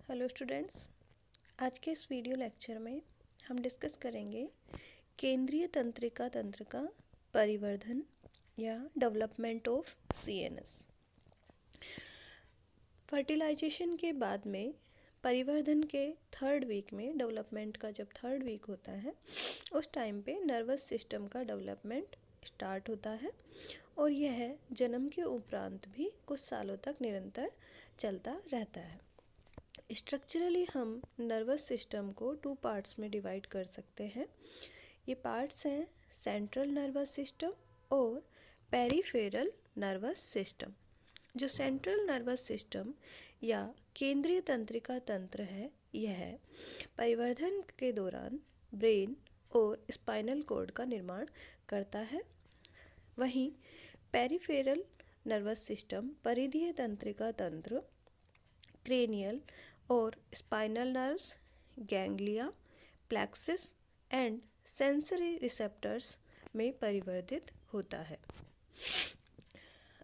Hello students, आज के इस वीडियो लेक्चर में हम डिस्कस करेंगे केंद्रीय तंत्रिका तंत्र का परिवर्धन या डेवलपमेंट ऑफ सीएनएस। फर्टिलाइजेशन के बाद में परिवर्धन के थर्ड वीक में, डेवलपमेंट का जब थर्ड वीक होता है उस टाइम पे नर्वस सिस्टम का डेवलपमेंट स्टार्ट होता है और यह जन्म के उपरांत भी कुछ सालों तक निरंतर चलता रहता है। स्ट्रक्चरली हम नर्वस सिस्टम को टू पार्ट्स में डिवाइड कर सकते हैं। ये पार्ट्स हैं सेंट्रल नर्वस सिस्टम और पेरिफेरल नर्वस सिस्टम। जो सेंट्रल नर्वस सिस्टम या केंद्रीय तंत्रिका तंत्र है, यह परिवर्धन के दौरान ब्रेन और स्पाइनल कॉर्ड का निर्माण करता है। वहीं पेरिफेरल नर्वस सिस्टम परिधीय तंत्रिका तंत्र क्रेनियल और spinal nerves, ganglia, plexus and sensory receptors में परिवर्तित होता है।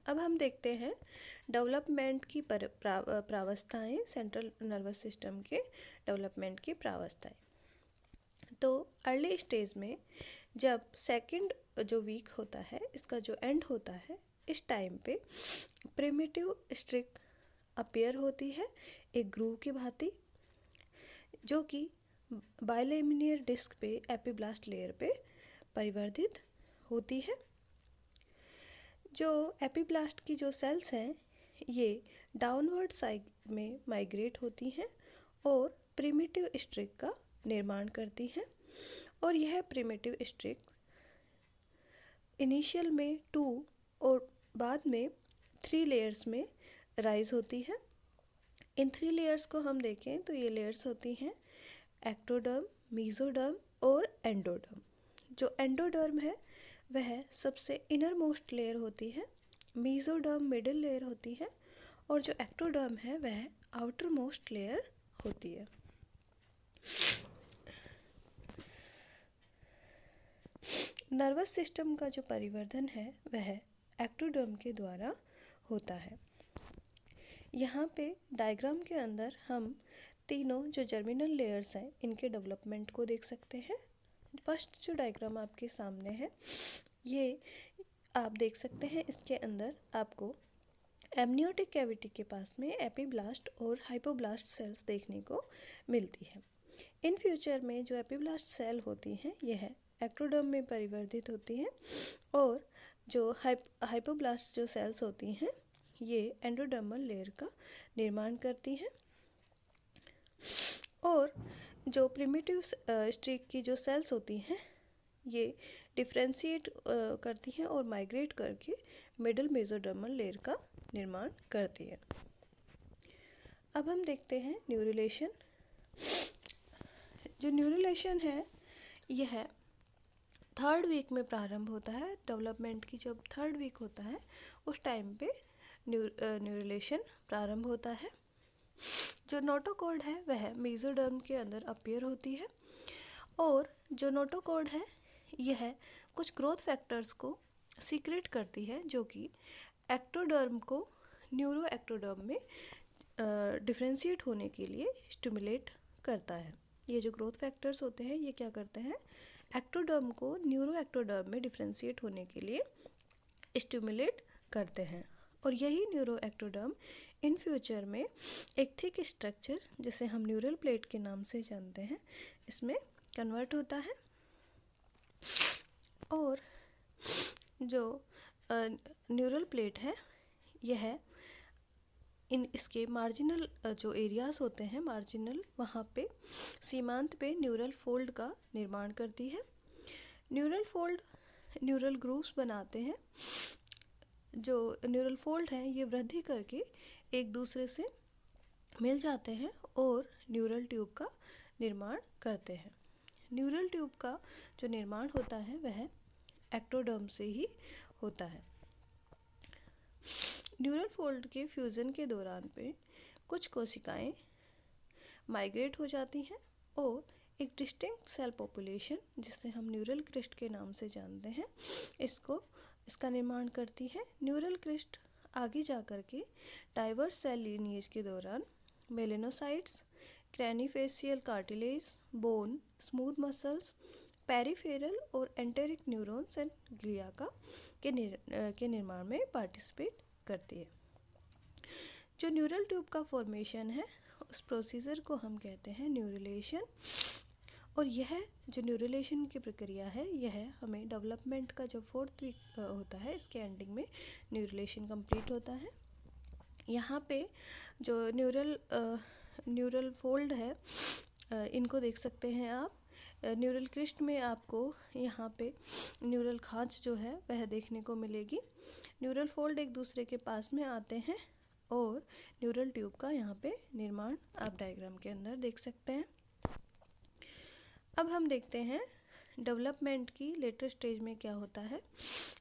अब हम देखते हैं डेवलपमेंट की प्रावस्थाएं, सेंट्रल नर्वस सिस्टम के डेवलपमेंट की प्रावस्थाएं। तो अर्ली स्टेज में जब सेकंड जो वीक होता है, इसका जो एंड होता है, इस टाइम पे प्रिमिटिव स्ट्रिक अपीयर होती है एक ग्रूव की भांति, जो कि बाइलेमिनियर डिस्क पे एपिब्लास्ट लेयर पे परिवर्तित होती है। जो एपिब्लास्ट की जो सेल्स हैं, ये डाउनवर्ड साइड में माइग्रेट होती हैं और प्रिमिटिव स्ट्रिक का निर्माण करती हैं और यह प्रिमिटिव स्ट्रिक इनिशियल में 2 और बाद में 3 लेयर्स में राइज होती है। इन 3 लेयर्स को हम देखें तो ये लेयर्स होती हैं एक्टोडर्म, मेसोडर्म और एंडोडर्म। जो एंडोडर्म है वह सबसे इनर मोस्ट लेयर होती है, मेसोडर्म मिडिल लेयर होती है और जो एक्टोडर्म है वह आउटर मोस्ट लेयर होती है। नर्वस सिस्टम का जो परिवर्धन है वह एक्टोडर्म के द्वारा होता है। यहाँ पे डायग्राम के अंदर हम तीनों जो जर्मिनल लेयर्स हैं इनके डेवलपमेंट को देख सकते हैं। फर्स्ट जो डायग्राम आपके सामने है, ये आप देख सकते हैं, इसके अंदर आपको एमनियोटिक कैविटी के पास में एपिब्लास्ट और हाइपोब्लास्ट सेल्स देखने को मिलती है। इन फ्यूचर में जो एपिब्लास्ट सेल होती हैं यह एक्टोडर्म में परिवर्तित होती हैं और जो हाइपोब्लास्ट जो सेल्स होती हैं ये एंडोडर्मल लेयर का निर्माण करती हैं और जो प्रिमिटिव स्ट्रिक की जो सेल्स होती हैं ये डिफ्रेंशिएट करती हैं और माइग्रेट करके मिडल मेसोडर्मल लेयर का निर्माण करती है। अब हम देखते हैं न्यूरुलेशन। जो न्यूरुलेशन है यह थर्ड वीक में प्रारंभ होता है। डेवलपमेंट की जब थर्ड वीक होता है उस टाइम पे न्यूरुलेशन प्रारंभ होता है। जो नोटोकॉर्ड है वह मेसोडर्म के अंदर अपीयर होती है और जो नोटोकॉर्ड है यह कुछ ग्रोथ फैक्टर्स को सीक्रेट करती है जो कि एक्टोडर्म को न्यूरो एक्टोडर्म में डिफ्रेंशिएट होने के लिए स्टिमुलेट करता है। ये जो ग्रोथ फैक्टर्स होते हैं ये क्या करते हैं, एक्टोडर्म को न्यूरो एक्टोडर्म में डिफ्रेंशिएट होने के लिए स्टिमुलेट करते हैं और यही न्यूरो एक्टोडर्म इन फ्यूचर में एक थिक स्ट्रक्चर जिसे हम न्यूरल प्लेट के नाम से जानते हैं इसमें कन्वर्ट होता है और जो न्यूरल प्लेट है यह इसके मार्जिनल जो एरियाज होते हैं, मार्जिनल, वहाँ पे सीमांत पे न्यूरल फोल्ड का निर्माण करती है। न्यूरल फोल्ड न्यूरल ग्रूव्स बनाते हैं। जो न्यूरल फोल्ड हैं ये वृद्धि करके एक दूसरे से मिल जाते हैं और न्यूरल ट्यूब का निर्माण करते हैं। न्यूरल ट्यूब का जो निर्माण होता है वह एक्टोडर्म से ही होता है। न्यूरल फोल्ड के फ्यूज़न के दौरान पे कुछ कोशिकाएं माइग्रेट हो जाती हैं और एक डिस्टिंक्ट सेल पॉपुलेशन जिसे हम न्यूरल क्रिस्ट के नाम से जानते हैं इसका निर्माण करती है। न्यूरल क्रिस्ट आगे जा कर के डाइवर्स सेल लीनिएज के दौरान melanocytes, craniofacial cartilage, bone, smooth muscles, peripheral और एंटेरिक न्यूरॉन्स एंड ग्लिया के निर्माण में पार्टिसिपेट करती है। जो न्यूरल ट्यूब का फॉर्मेशन है उस प्रोसीजर को हम कहते हैं न्यूरुलेशन, और यह जो न्यूरुलेशन की प्रक्रिया है यह हमें डेवलपमेंट का जो 4th वीक होता है इसके एंडिंग में न्यूरुलेशन कंप्लीट होता है। यहाँ पे जो न्यूरल फोल्ड है इनको देख सकते हैं आप। न्यूरल क्रिस्ट में आपको यहाँ पे न्यूरल खांच जो है वह देखने को मिलेगी। न्यूरल फोल्ड एक दूसरे के पास में आते हैं और न्यूरल ट्यूब का यहाँ पे निर्माण आप डायग्राम के अंदर देख सकते हैं। अब हम देखते हैं डेवलपमेंट की लेटर स्टेज में क्या होता है।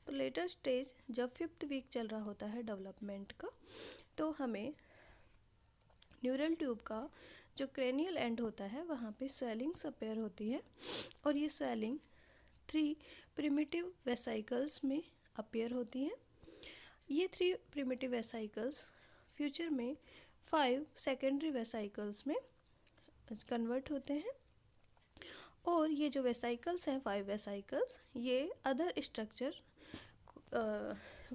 तो लेटर स्टेज जब 5th वीक चल रहा होता है डेवलपमेंट का, तो हमें न्यूरल ट्यूब का जो क्रेनियल एंड होता है वहाँ पे स्वेलिंग्स अपीयर होती है, और ये स्वेलिंग 3 प्रिमिटिव वेसाइकल्स में अपीयर होती हैं। ये 3 प्रिमिटिव वेसाइकल्स फ्यूचर में 5 सेकेंडरी वेसाइकल्स में कन्वर्ट होते हैं, और ये जो वेसाइकल्स हैं 5 वेसाइकल्स ये अदर स्ट्रक्चर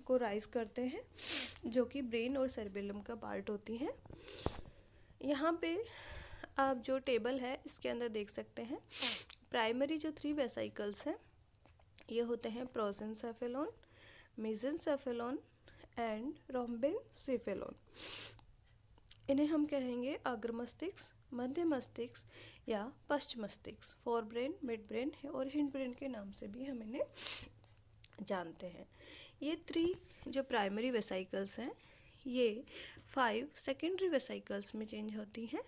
को राइज करते हैं जो कि ब्रेन और सेरेबेलम का पार्ट होती हैं। यहाँ पे आप जो टेबल है इसके अंदर देख सकते हैं प्राइमरी जो 3 वेसाइकल्स हैं ये होते हैं प्रोसेंसेफेलॉन, मेसेंसेफेलॉन एंड रोम्बेनसेफेलॉन। इन्हें हम कहेंगे अग्र मस्तिष्क, मध्य मस्तिष्क या पश्च मस्तिष्क, फोर ब्रेन, मिड ब्रेन और हिंड ब्रेन के नाम से भी हम इन्हें जानते हैं। ये 3 जो प्राइमरी वेसाइकल्स हैं ये 5 सेकेंडरी वेसाइकल्स में चेंज होती हैं।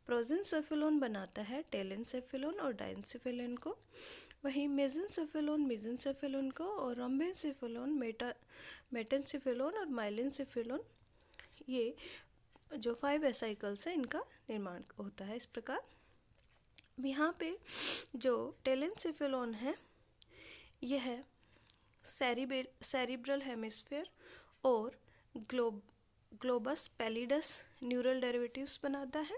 प्रोसेंसेफेलॉन बनाता है टेलेनसेफेलॉन और डायनसेफेलॉन को, वहीं मेसेंसेफेलॉन मेसेंसेफेलॉन को, और रोम्बेनसेफेलॉन मेटेनसेफेलॉन और माइलेनसेफेलॉन, ये जो 5 वेसाइकल्स हैं इनका निर्माण होता है इस प्रकार। यहाँ पे जो टेलेनसेफेलॉन है यह सेरिब्रल हेमिस्फीयर और ग्लोबस पैलिडस न्यूरल डेरिवेटिव्स बनाता है।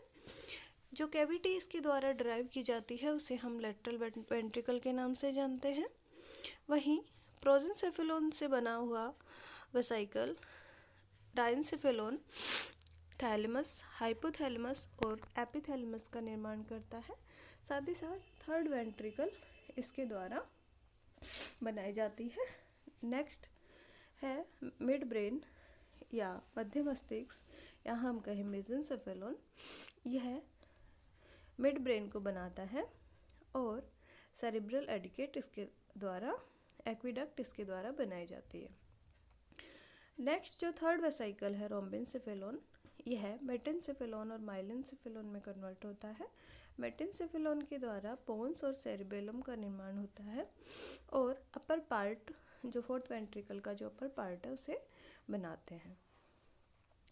जो कैविटी इसके द्वारा ड्राइव की जाती है उसे हम लेटरल वेंट्रिकल के नाम से जानते हैं। वहीं प्रोसेंसेफेलॉन से बना हुआ वेसाइकल डायनसेफेलॉन थैलेमस, हाइपोथैलेमस और एपिथैलेमस का निर्माण करता है। साथ ही साथ 3rd वेंट्रिकल इसके द्वारा बनाई जाती है। नेक्स्ट है मिड ब्रेन या मध्य मस्तिष्क, या हम कहें मेसेंसेफेलॉन, यह मिड ब्रेन को बनाता है और सेरिब्रल एडिकेट इसके द्वारा, एक्विडक्ट इसके द्वारा बनाई जाती है। नेक्स्ट जो 3rd वेसाइकल है रोम्बेनसेफेलॉन, यह मेटेनसेफेलॉन और माइलेनसेफेलॉन में कन्वर्ट होता है। मेटेनसेफेलॉन के द्वारा पोन्स और सेरिबेलम का निर्माण होता है, और अपर पार्ट जो 4th वेंट्रिकल का जो अपर पार्ट है उसे बनाते हैं।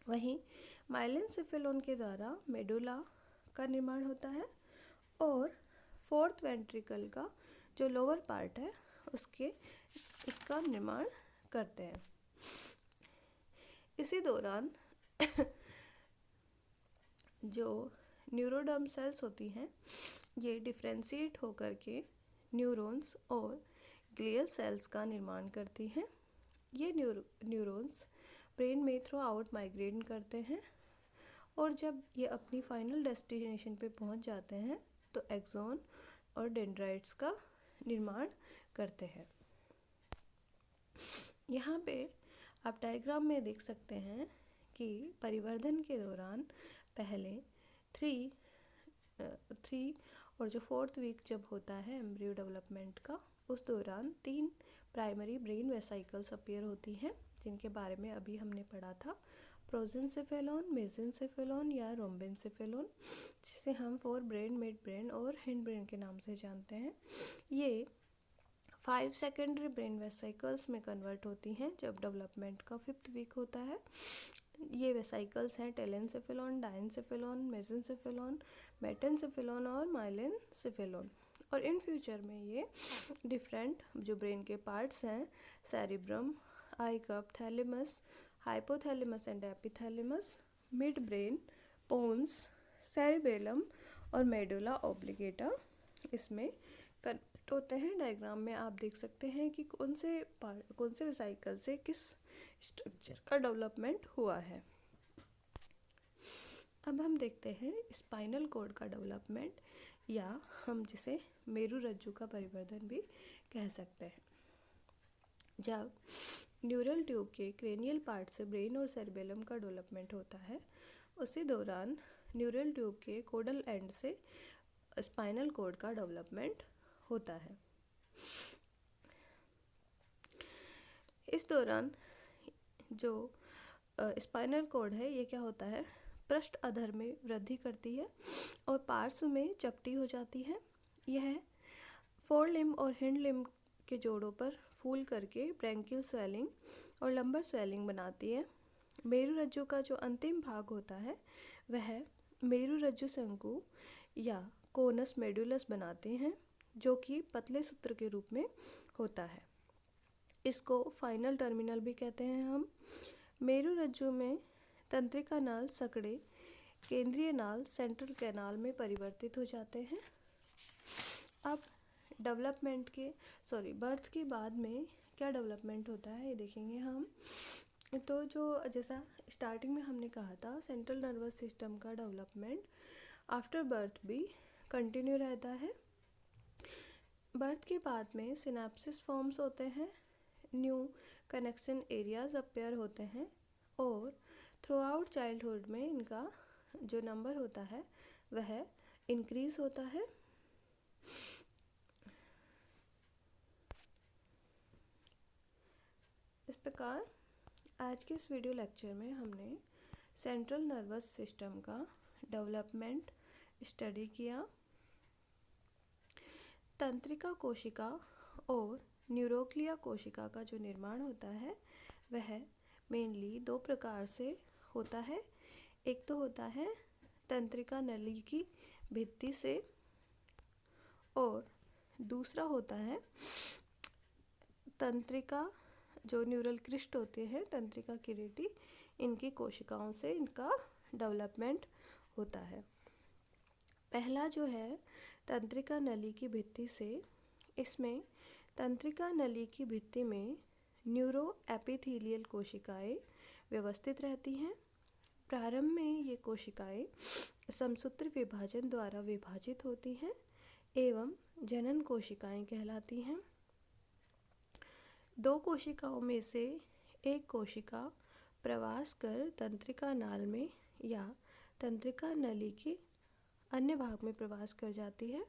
वहीं माइलेनसेफेलॉन के द्वारा मेडुला का निर्माण होता है, और 4th वेंट्रिकल का जो लोअर पार्ट है उसका निर्माण करते हैं। इसी दौरान जो न्यूरोडर्म सेल्स होती हैं ये डिफ्रेंशिएट होकर के न्यूरॉन्स और ग्लियल सेल्स का निर्माण करती हैं। ये न्यूरॉन्स ब्रेन में थ्रू आउट माइग्रेट करते हैं, और जब ये अपनी फाइनल डेस्टिनेशन पे पहुंच जाते हैं तो एक्सॉन और डेंड्राइट्स का निर्माण करते हैं। यहाँ पे आप डायग्राम में देख सकते हैं कि परिवर्धन के दौरान पहले 3 और जो 4th वीक जब होता है एम्ब्रियो डेवलपमेंट का, उस दौरान 3 प्राइमरी ब्रेन वेसाइकल्स अपीयर होती हैं जिनके बारे में अभी हमने पढ़ा था, प्रोसेंसेफेलॉन, मेसेंसेफेलॉन या रोम्बेनसेफेलॉन, जिसे हम फोर ब्रेन, मिड ब्रेन और हिंड ब्रेन के नाम से जानते हैं। ये 5 सेकेंडरी ब्रेन वेसाइकल्स में कन्वर्ट होती हैं जब डेवलपमेंट का 5th वीक होता है। ये वेसाइकल्स हैं टेलेनसेफेलॉन, डायनसेफेलॉन, मेसेंसेफेलॉन, मेटेनसेफेलॉन और माइलेनसेफेलॉन, और इन फ्यूचर में ये डिफरेंट जो ब्रेन के पार्ट्स हैं cerebrum, eye cup, thalamus, hypothalamus and epithalamus, mid brain, pons, cerebellum और मेडुला ऑब्लिगेटा इसमें कनेक्ट होते हैं। डायग्राम में आप देख सकते हैं कि कौन से वेसिकल से किस स्ट्रक्चर का डेवलपमेंट हुआ है। अब हम देखते हैं स्पाइनल कॉर्ड का डेवलपमेंट, या हम जिसे मेरुरज्जु का परिवर्धन भी कह सकते हैं। जब न्यूरल ट्यूब के क्रेनियल पार्ट से ब्रेन और सेरिबेलम का डेवलपमेंट होता है, उसी दौरान न्यूरल ट्यूब के कोडल एंड से स्पाइनल कॉर्ड का डेवलपमेंट होता है। इस दौरान जो स्पाइनल कॉर्ड है ये क्या होता है, पृष्ठ अधर में वृद्धि करती है और पार्श्व में चपटी हो जाती है। यह फोर लिम्ब और हिंड लिम्ब के जोड़ों पर फूल करके ब्रैंकियल स्वेलिंग और लंबर स्वेलिंग बनाती है। मेरुरज्जु का जो अंतिम भाग होता है वह मेरुरज्जु शंकु या कोनस मेडुलस बनाते हैं, जो कि पतले सूत्र के रूप में होता है। इसको फाइनल टर्मिनल भी कहते हैं हम। मेरुरज्जु में तंत्रिका नाल सकड़े केंद्रीय नाल सेंट्रल कैनाल में परिवर्तित हो जाते हैं। अब बर्थ के बाद में क्या डेवलपमेंट होता है ये देखेंगे हम। तो जो जैसा स्टार्टिंग में हमने कहा था, सेंट्रल नर्वस सिस्टम का डेवलपमेंट आफ्टर बर्थ भी कंटिन्यू रहता है। बर्थ के बाद में सिनेप्सिस फॉर्म्स होते हैं, न्यू कनेक्शन एरियाज अपीयर होते हैं और थ्रू आउट चाइल्डहुड में इनका जो नंबर होता है वह इंक्रीज होता है। इस प्रकार आज के इस वीडियो लेक्चर में हमने सेंट्रल नर्वस सिस्टम का डेवलपमेंट स्टडी किया। तंत्रिका कोशिका और न्यूरोक्लिया कोशिका का जो निर्माण होता है वह मेनली दो प्रकार से होता है। एक तो होता है तंत्रिका नली की भित्ति से और दूसरा होता है तंत्रिका जो न्यूरल क्रिस्ट होते हैं, तंत्रिका किरीटी, इनकी कोशिकाओं से इनका डेवलपमेंट होता है। पहला जो है तंत्रिका नली की भित्ति से, इसमें तंत्रिका नली की भित्ति में न्यूरो एपिथेलियल कोशिकाएं व्यवस्थित रहती हैं। प्रारंभ में ये कोशिकाएं समसूत्र विभाजन द्वारा विभाजित होती हैं एवं जनन कोशिकाएं कहलाती हैं। दो कोशिकाओं में से एक कोशिका प्रवास कर तंत्रिका नाल में या तंत्रिका नली के अन्य भाग में प्रवास कर जाती है।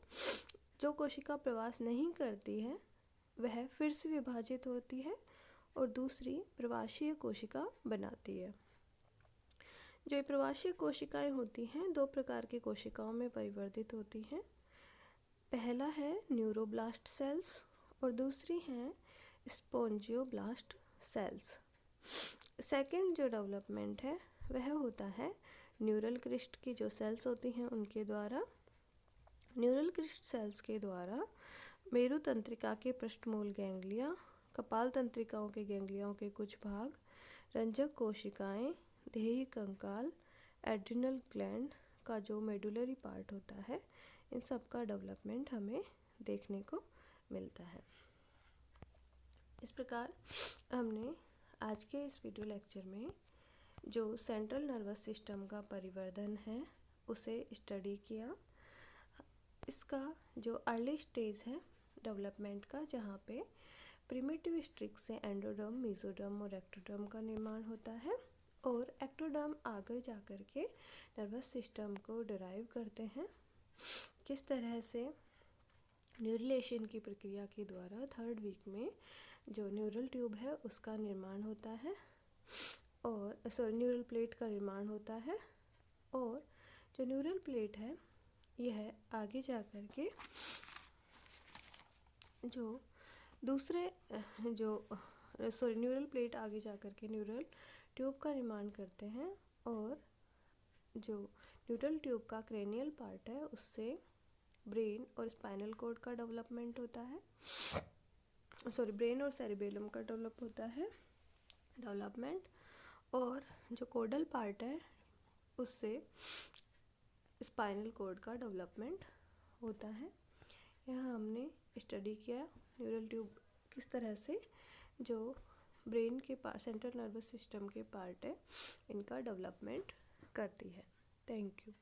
जो कोशिका प्रवास नहीं करती है वह फिर से विभाजित होती है और दूसरी प्रवासीय कोशिका बनाती है। जो प्रवासीय कोशिकाएं होती हैं दो प्रकार की कोशिकाओं में परिवर्तित होती हैं। पहला है न्यूरोब्लास्ट सेल्स और दूसरी हैं स्पोंजियोब्लास्ट सेल्स। सेकंड जो डेवलपमेंट है वह होता है न्यूरल क्रिस्ट की जो सेल्स होती हैं उनके द्वारा। न्यूरल क्रिस्ट सेल्स के द्वारा मेरु तंत्रिका के पृष्ठमूल गैंग्लिया, कपाल तंत्रिकाओं के गैंग्लियाओं के कुछ भाग, रंजक कोशिकाएं, देही कंकाल, एड्रिनल ग्लैंड का जो मेडुलरी पार्ट होता है, इन सब का डेवलपमेंट हमें देखने को मिलता है। इस प्रकार हमने आज के इस वीडियो लेक्चर में जो सेंट्रल नर्वस सिस्टम का परिवर्धन है उसे स्टडी किया। इसका जो अर्ली स्टेज है डेवलपमेंट का, जहाँ पे प्रिमिटिव स्ट्रिक्स से एंडोडर्म, मेसोडर्म और एक्टोडर्म का निर्माण होता है और एक्टोडर्म आगे जाकर के नर्वस सिस्टम को डिराइव करते हैं। किस तरह से न्यूरलेशन की प्रक्रिया के द्वारा थर्ड वीक में जो न्यूरल ट्यूब है उसका निर्माण होता है और न्यूरल प्लेट का निर्माण होता है और जो न्यूरल प्लेट है यह आगे जा कर के जो दूसरे न्यूरल प्लेट आगे जा कर के न्यूरल ट्यूब का निर्माण करते हैं और जो न्यूरल ट्यूब का क्रेनियल पार्ट है उससे ब्रेन और स्पाइनल कॉर्ड का डेवलपमेंट होता है। ब्रेन और सेरिबेलम का डेवलपमेंट और जो कोडल पार्ट है उससे स्पाइनल कॉर्ड का डेवलपमेंट होता है। यहाँ हमने स्टडी किया न्यूरल ट्यूब किस तरह से जो ब्रेन के पास सेंट्रल नर्वस सिस्टम के पार्ट है इनका डेवलपमेंट करती है। Thank you.